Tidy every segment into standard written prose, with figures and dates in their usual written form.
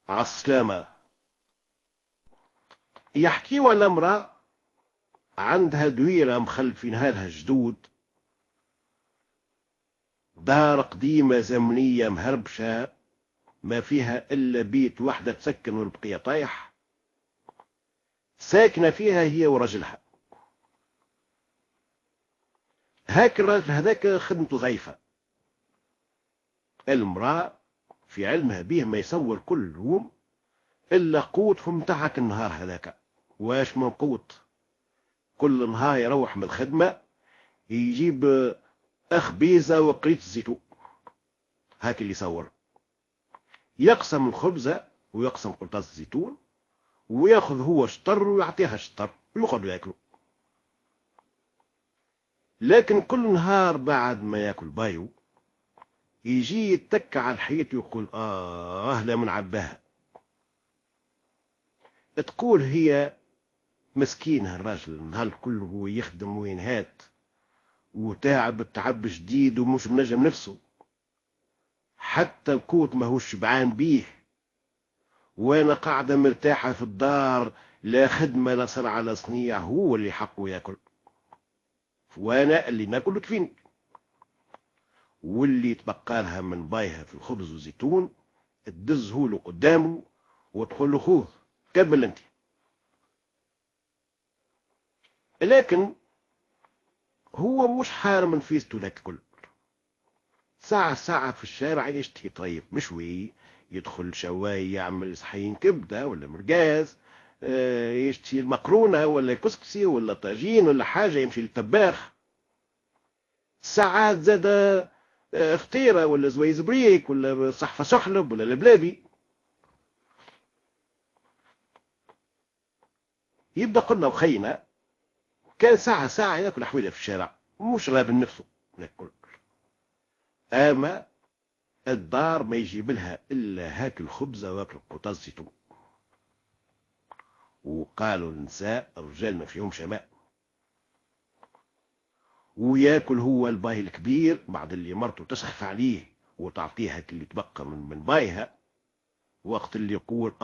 عالسلامة. يحكي ولا امرأة عندها دويرة مخلفينها لها جدود، دار قديمة زمنية مهربشة ما فيها إلا بيت وحدة تسكن والبقية طايح، ساكنة فيها هي ورجلها. هاك الراجل هذاك خدمته ضعيفة. المرأة في علمها به ما يصور كل يوم إلا قوتهم متاعك النهار هذاك. واش من قوت؟ كل نهار يروح من الخدمة يجيب أخبيزة وقريت الزيتون، هاك اللي يصور. يقسم الخبزة ويقسم قرطاس الزيتون وياخذ هو شطر ويعطيها شطر ويقعدوا ياكلوا. لكن كل نهار بعد ما ياكل بايو يجي يتك على الحيط ويقول لا من عباها. تقول هي مسكينها الراجل النهار كله هو يخدم وينهات وتعب تعب شديد ومش منجم نفسه، حتى القوت ما هو شبعان بيه، وانا قاعدة مرتاحة في الدار، لا خدمة لا صنعة لا صنيع، هو اللي حقه ياكل وانا اللي ناكل وتفيني. واللي تبقى لها من بايها في الخبز والزيتون تدزه له قدامه وتقول له خوذ كمل انت. لكن هو مش حارم من فيستو لك كل ساعة ساعة في الشارع يشتهي طيب مشوي، يدخل شواي يعمل صحين كبدة ولا مرقاز، يشتهي المقرونة ولا كسكسي ولا طاجين ولا حاجة، يمشي للطباخ. ساعات زاد فطيرة ولا زويز بريك ولا صحفة سحلب ولا لبلابي. يبدأ قلنا وخينا كان ساعة ساعة ياكل حويلة في الشارع مش راب نفسه ناكل. اما الدار ما يجيب لها الا هاك الخبزة واكل قطاز زيتون. وقالوا النساء الرجال ما فيهم شماء. وياكل هو الباي الكبير بعد اللي مرته تسخف عليه وتعطيها هاك اللي تبقى من بايها، وقت اللي يقول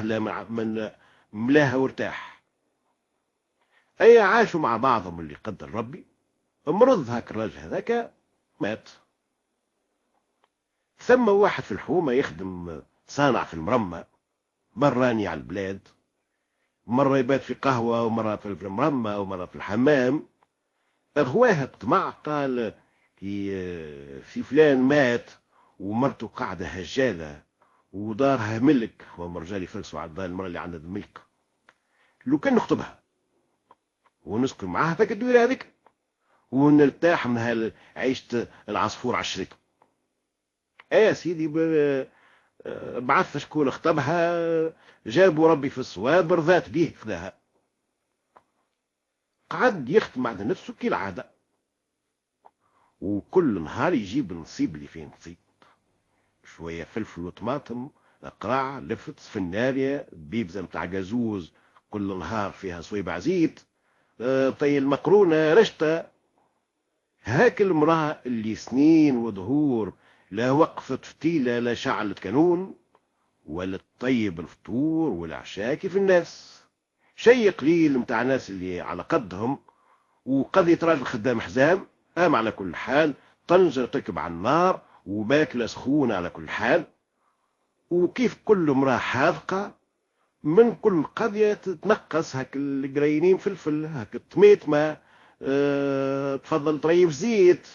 لا من ملاها وارتاح. اي عاشوا مع بعضهم اللي قدر ربي. مرض هاك الراجل هذاك مات. ثم واحد في الحومة يخدم صانع في المرمى، مراني على البلاد، مرة يبات في قهوة ومرة في المرمى ومرة في الحمام. أغواه الطمع قال في فلان مات ومرته قاعدة هجالة ودارها ملك، وهم رجال يفلسوا على دار المرأة اللي عندها الملك، لو كان نخطبها ونسكن معاها فك الدويرة هذيك ونرتاح من عيشة العصفور عشرته. يا سيدي بعث شكون خطبها، جابوا ربي في الصواب رضات به خذاها. قعد يختم على نفسه كالعادة، وكل نهار يجيب النصيب اللي فيه نصيب، شوية فلفل وطماطم، قراع لفت فناريا بيبزة متاع جازوز كل نهار فيها صويبع زيت، طي المقرونة رشتة. هاك المرأة اللي سنين وظهور لا وقفت فتيلة لا شعلت كانون ولا تطيب الفطور ولا عشاء كيف الناس، شيء قليل متاع ناس اللي على قدهم. وقضية راجل خدام حزام، على كل حال طنجة تركب على النار وماكلة سخونة على كل حال. وكيف كل امرأة حاذقة من كل قضية تتنقص هاك القرينين فلفل هاك الطميطمة، تفضل طريف زيت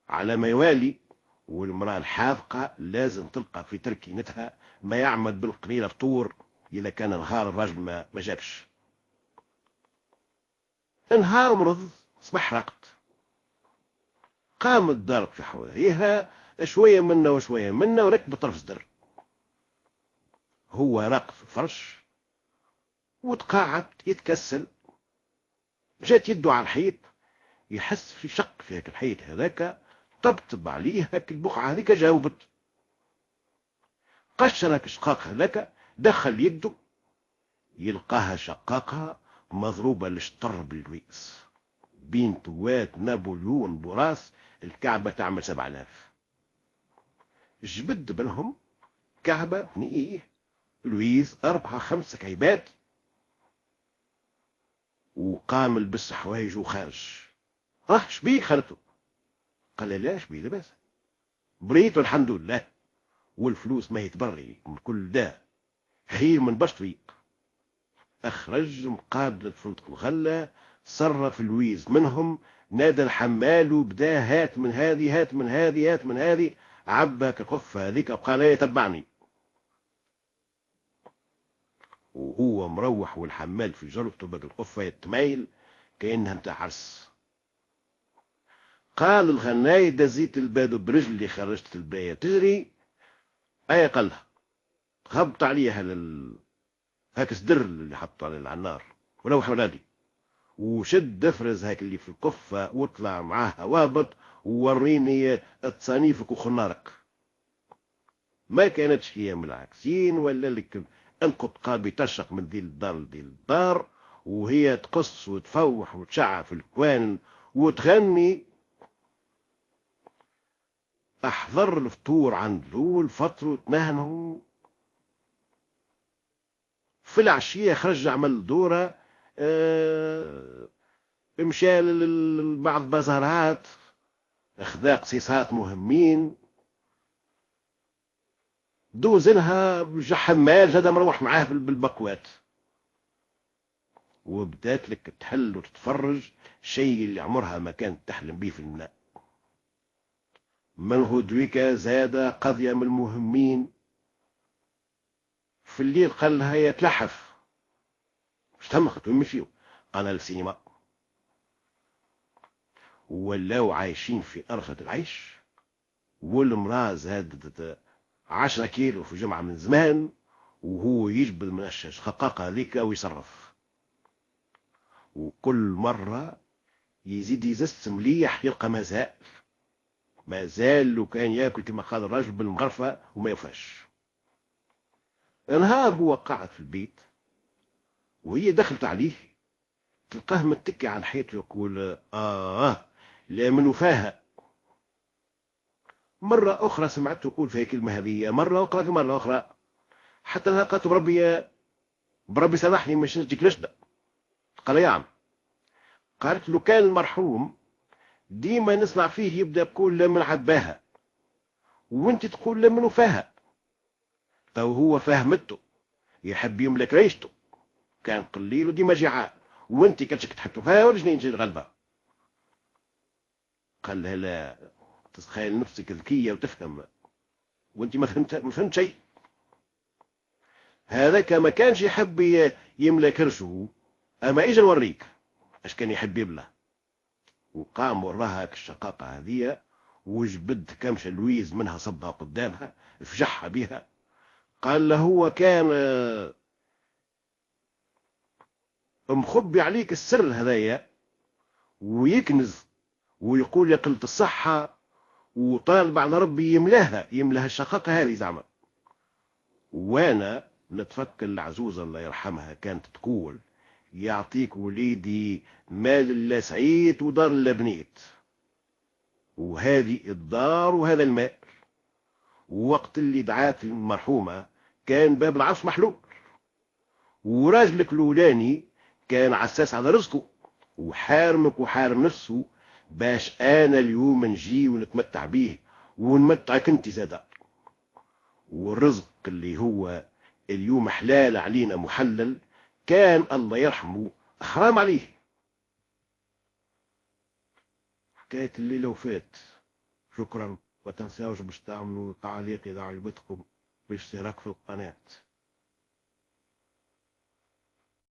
على ما يوالي. والمرأة الحاذقة لازم تلقى في تركينتها ما يعمل بالقليلة فطور إذا كان نهار الرجل ما جابش. نهار مرض صبح رقد، قامت دارت في حواليها شوية منا وشوية منا وركب طرف صدر. هو راقد في الفرش وتقاعد يتكسل، جات يده على الحيط يحس في شق في هاك الحيط هذاك، طبطب عليه هاك البقعة هذيك جاوبت. قشر هاك الشقاق هذاك، دخل يده يلقاها شقاقها مضروبة للشطر باللويس بين توات نابليون بوراس، الكعبة تعمل 7000. جبد بينهم كعبة نيه لويز 4 5 كعيبات، وقام لبس حوايجه وخارج. شبيك خلته؟ قال له لا شبيه لاباس، بريت والحمد لله، والفلوس ما يتبري من كل ده خير من بشطريق. اخرج مقابلة فندق الغلة، صرف لويز منهم، نادى الحمال وبدا هات من هذه هات من هذه هات من هذه، عبى كقفة هذيك وقال يتبعني. وهو مروح والحمال في جرته بقى القفة يتمايل كأنها متاع عرس. قال الغناي دزيت الباب برجلي، خرجت الباية تجري. اي قالها خبط عليها هاك السدر اللي حطه على النار، وروح ولادي، وشد دفرز هاك اللي في القفة واطلع معاه وابط، ووريني تصانيفك وخنارك. ما كانتش هي من العاكسين، ولا لك انقط قلبي تشق من ذي الدار لذي الدار، وهي تقص وتفوح وتشع في الكوان وتغني. احضر الفطور عند ذو الفطر وتنهنوا. في العشية خرج عمل دورة، مشى لبعض بازارات، اخذا قصيصات مهمين، دوزنها جا حمال زاد مروح معاه بالبقوات. وبدات لك تحل وتتفرج شيء اللي عمرها ما كانت تحلم به في الماء. من هدويكا زاد قضية من المهمين. في الليل قال لها يتلحف، مش تمخت ويمشيو، قال السينما. ولاو عايشين في أرخة العيش، والمرأة زادت 10 كيلو في جمعة من زمان، وهو يجبد من الشقاقة هذيك ويصرف. وكل مرة يزيد يزس مليح يلقى ما زال لو كان ياكل كما قال الرجل بالمغرفة وما يوفاش. نهار هو قاعد في البيت وهي دخلت عليه، تلقاه متكي على الحيط يقول لا من وفاها. مرة أخرى سمعته يقول فيها كلمة هذه، مرة أخرى في مرة أخرى، حتى أنا قالت بربي سامحني مش نجيك نشدة. قال يا عم، قالت له كان المرحوم ديما نسمع فيه يبدأ بقول لا من عباها، وانت تقول لا من وفاها. تو هو فهمته يحب يملك عيشته، كان قليل وديما جيعان، وانت كتشك تحطوا فيها ورجلين نجي الغلبة. قال لها لا، تتخيل نفسك ذكية وتفهم، وانت ما فهمت شيء. هذاك ما كانش يحب يملك رشه، اما اجا نوريك اش كان يحب يبلى. وقام وراها الشقاقة هذه، وجبد كمشة لويز منها صبها قدامها فجحها بها. قال له هو كان مخبي عليك السر هذايا، ويكنز ويقول يا قلة الصحة، وطالب على ربي يملاها الشقاقة هذه زعما. وانا نتفكر العزوزة الله يرحمها كانت تقول يعطيك وليدي مال لا سعيت ودار لا بنيت، وهذه الدار وهذا المال. ووقت اللي دعات المرحومة كان باب العرش محلول، وراجلك الأولاني كان عساس على رزقه، وحارمك وحارم نفسه باش أنا اليوم نجي ونتمتع بيه ونمتعك انت زادا. والرزق اللي هو اليوم حلال علينا محلل، كان الله يرحمه حرام عليه. حكاية الليلة وفات. شكرا، وتنساوش باش تعملوا تعليق إذا عجبتكم باشتراك في القناة.